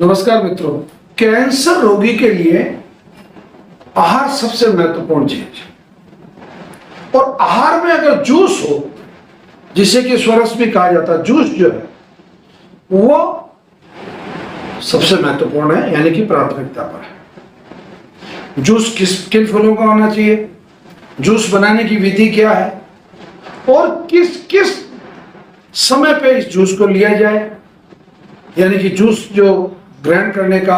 नमस्कार मित्रों, कैंसर रोगी के लिए आहार सबसे महत्वपूर्ण चीज है। और आहार में अगर जूस हो, जिसे कि स्वरस भी कहा जाता है, जूस जो है वो सबसे महत्वपूर्ण है, यानी कि प्राथमिकता पर है। जूस किन फलों का होना चाहिए, जूस बनाने की विधि क्या है और किस किस समय पे इस जूस को लिया जाए, यानी कि जूस जो ग्रहण करने का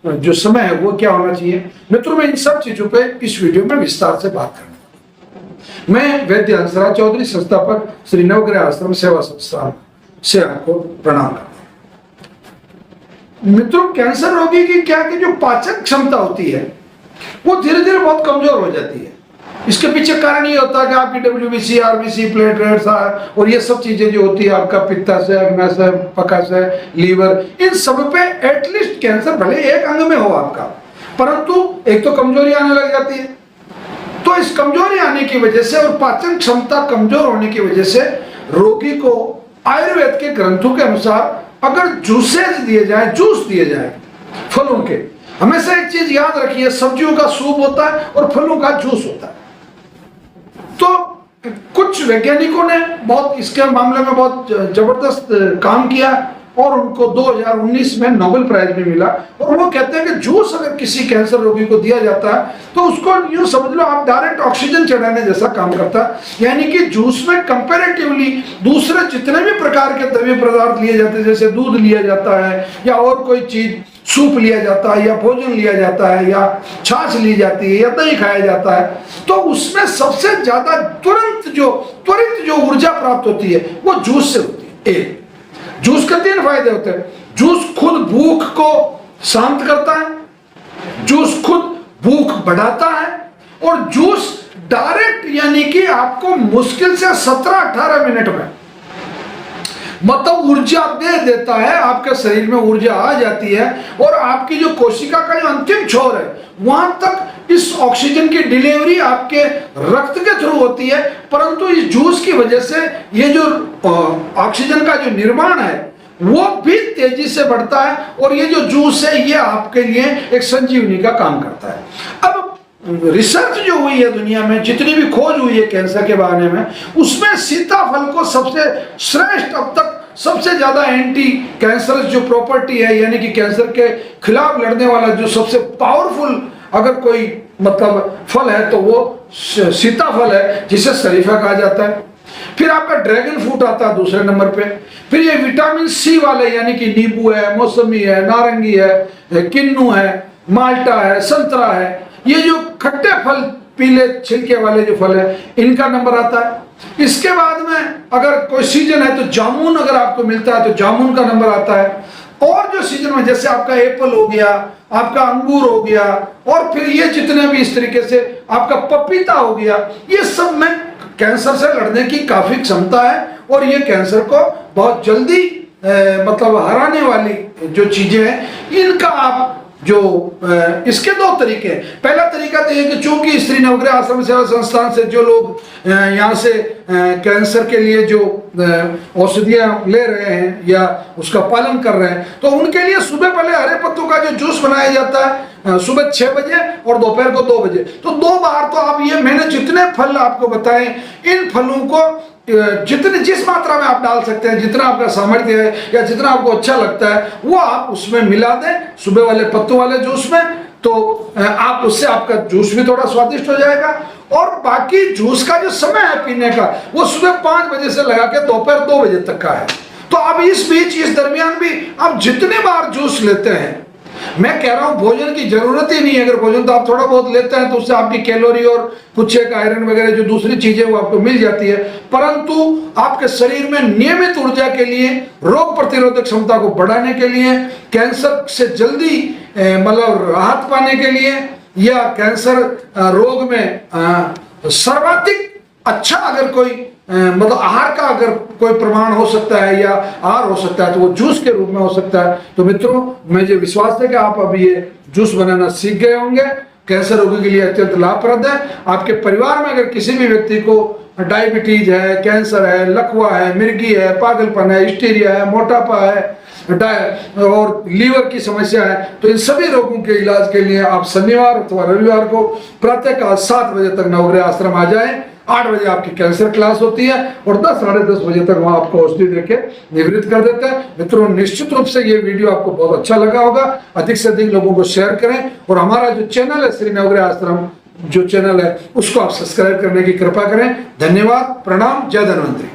जो समय है वो क्या होना चाहिए। मित्रों, मैं इन सब चीजों पे इस वीडियो में विस्तार से बात करूंगा। मैं वैद्य हंसराज चौधरी, संस्थापक श्री नवग्रह आश्रम सेवा संस्थान से आपको प्रणाम करता हूं। मित्रों, कैंसर रोगी की क्या कि जो पाचन क्षमता होती है वो धीरे धीरे बहुत कमजोर हो जाती है। इसके पीछे कारण ये होता है कि आपकी WBC, RBC, प्लेटलेट्स और ये सब चीजें जो होती है, आपका पित्ताशय, अग्नाशय, पकाशय, लीवर, इन सब पे एटलीस्ट कैंसर भले एक अंग में हो आपका, परंतु एक तो कमजोरी आने लग जाती है। तो इस कमजोरी आने की वजह से और पाचन क्षमता कमजोर होने की वजह से रोगी को आयुर्वेद के ग्रंथों के अनुसार अगर जूसेस दिए जाए, जूस दिए जाए फलों के, हमेशा एक चीज याद रखिए, सब्जियों का सूप होता है और फलों का जूस होता है। तो कुछ वैज्ञानिकों ने बहुत इसके मामले में बहुत जबरदस्त काम किया और उनको 2019 में नोबेल प्राइज भी मिला। और वो कहते हैं कि जूस अगर किसी कैंसर रोगी को दिया जाता है तो उसको यूं समझ लो आप डायरेक्ट ऑक्सीजन चढ़ाने जैसा काम करता है। यानी कि जूस में कंपैरेटिवली दूसरे जितने भी प्रकार के द्रव्य पदार्थ लिए जाते हैं, जैसे दूध लिया जाता है या और कोई चीज, सूप लिया जाता है या भोजन लिया जाता है या छाछ ली जाती है या दही खाया जाता है, तो उसमें सबसे ज्यादा त्वरित जो ऊर्जा प्राप्त होती है वो जूस से होती है। एक जूस के 3 फायदे होते हैं। जूस खुद भूख को शांत करता है, जूस खुद भूख बढ़ाता है और जूस डायरेक्ट यानी कि आपको मुश्किल से 17-18 मिनट में मतलब ऊर्जा दे देता है, आपके शरीर में ऊर्जा आ जाती है और आपकी जो कोशिका का जो अंतिम छोर है वहां तक इस ऑक्सीजन की डिलीवरी आपके रक्त के थ्रू होती है। परंतु इस जूस की वजह से ये जो ऑक्सीजन का जो निर्माण है वो भी तेजी से बढ़ता है और ये जो जूस है ये आपके लिए एक संजीवनी का काम करता है। अब रिसर्च जो हुई है दुनिया में, जितनी भी खोज हुई है कैंसर के बारे में, उसमें सीताफल को सबसे श्रेष्ठ, अब तक सबसे ज्यादा एंटी कैंसर जो प्रॉपर्टी है, यानी कि कैंसर के खिलाफ लड़ने वाला जो सबसे पावरफुल अगर कोई मतलब फल है तो वो सीताफल है, जिसे शरीफा कहा जाता है। फिर आपका ड्रैगन फ्रूट आता है दूसरे नंबर पे। फिर ये विटामिन C वाले, यानी कि नींबू है, मौसमी है, नारंगी है, किन्नू है, माल्टा है, संतरा है, ये जो खट्टे फल, पीले छिलके वाले जो फल है, इनका नंबर आता है। इसके बाद में अगर कोई सीजन है तो जामुन अगर आपको मिलता है तो जामुन का नंबर आता है। और जो सीजन में जैसे आपका एप्पल हो गया, आपका अंगूर हो गया और फिर ये जितने भी इस तरीके से आपका पपीता हो गया, ये सब में कैंसर से लड़ने की काफी क्षमता है और ये कैंसर को बहुत जल्दी मतलब हराने वाली जो चीजें हैं, इनका आप जो इसके 2 तरीके हैं। पहला तरीका तो ये कि चूंकि श्री नवग्रह आश्रम सेवा संस्थान से जो लोग यहाँ से कैंसर के लिए जो औषधियाँ ले रहे हैं या उसका पालन कर रहे हैं, तो उनके लिए सुबह पहले हरे पत्तों का जो जूस बनाया जाता है सुबह 6 बजे और दोपहर को 2 बजे, तो 2 बार तो आप ये मैंने जितने फल आपको बताए, इन फलों को जितने जिस मात्रा में आप डाल सकते हैं, जितना आपका सामर्थ्य है या जितना आपको अच्छा लगता है वो आप उसमें मिला दें सुबह वाले पत्तों वाले जूस में, तो आप उससे आपका जूस भी थोड़ा स्वादिष्ट हो जाएगा। और बाकी जूस का जो समय है पीने का वो सुबह 5 बजे से लगा के दोपहर 2 बजे तक का है। तो अब इस बीच, इस दरमियान भी आप जितने बार जूस लेते हैं, मैं कह रहा हूं भोजन की जरूरत ही नहीं है। अगर भोजन तो आप थोड़ा बहुत लेते हैं तो उससे आपकी कैलोरी और कुछ एक आयरन वगैरह जो दूसरी चीजें वो आपको मिल जाती है, परंतु आपके शरीर में नियमित ऊर्जा के लिए, रोग प्रतिरोधक क्षमता को बढ़ाने के लिए, कैंसर से जल्दी मतलब राहत पाने के लिए या कैंसर रोग में सर्वाधिक अच्छा अगर कोई मतलब आहार का अगर कोई प्रमाण हो सकता है या आहार हो सकता है तो वो जूस के रूप में हो सकता है। तो मित्रों, मुझे विश्वास है कि आप अभी ये जूस बनाना सीख गए होंगे। कैंसर रोगी के लिए अत्यंत लाभप्रद है। आपके परिवार में अगर किसी भी व्यक्ति को डायबिटीज है, कैंसर है, लकवा है, मिर्गी है, पागलपन है, हिस्टीरिया है, मोटापा है और लीवर की समस्या है, तो इन सभी रोगों के इलाज के लिए आप शनिवार अथवा रविवार को प्रातःकाल 7 बजे तक नवग्रह आश्रम आ जाएं। 8 बजे आपकी कैंसर क्लास होती है और 10 साढ़े 10 बजे तक वहां आपको औषधि देके निवृत्त कर देते हैं। मित्रों, निश्चित रूप से ये वीडियो आपको बहुत अच्छा लगा होगा। अधिक से अधिक लोगों को शेयर करें और हमारा जो चैनल है श्री नवग्रह आश्रम जो चैनल है उसको आप सब्सक्राइब करने की कृपा करें। धन्यवाद, प्रणाम, जय धन्वंतरी।